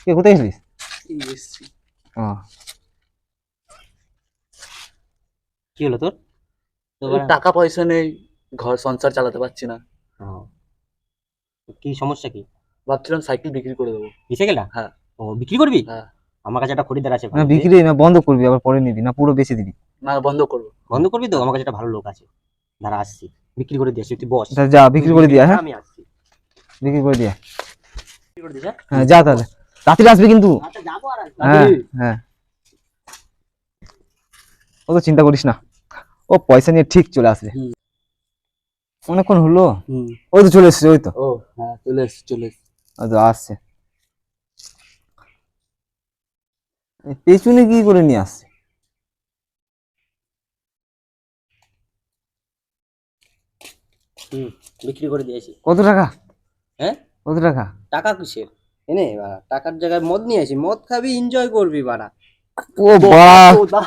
কে কোথায় গেছিস? এই এসছি। ও কি হলো তোর? টাকা পয়সা নেই, ঘর সংসার চালাতে পারছি না। কি সমস্যা কি? ভাবছিলাম সাইকেল বিক্রি করে দেবো। সাইকেলটা? হ্যাঁ। ও বিক্রি করবি? হ্যাঁ। আমার কাছে একটা খরিদ্দার আছে না ভালো। বিক্রি না, বন্ধ করবি আবার পরে নিবি না, পুরো বেচে দিবি? না বন্ধ করবো। বন্ধ করবি তো? আমার কাছে একটা ভালো লোক আছে, দাঁড়া আসছি, বিক্রি করে দিয়ে আসছি, তুই বস। তা যা বিক্রি করে দিয়া। হ্যাঁ আমি আসছি, বিক্রি করে দিয়া। বিক্রি করে দিস। হ্যাঁ যা তাহলে, রাত্রে আসবি কিন্তু। আচ্ছা যাবো আর আসবো। হ্যাঁ হ্যাঁ, ও তো চিন্তা করিস না, ও পয়সা নিয়ে ঠিক চলে আসবে। হুম। অনেকক্ষণ হলো, হুম। ওই তো চলে এসছে, ওই তো ও হ্যাঁ, চলে এসছি চলে এসছি। ওই তো আসছে। পেছনে কি করে নিয়ে আসছে? বিক্রি করে দিয়েছি। কত টাকা? হ্যাঁ কত টাকা? টাকা কিসের, এনে বাড়া টাকার জায়গায় মদ নিয়ে আসি, মদ খাবি এনজয় করবি বাড়া। ও বাহ,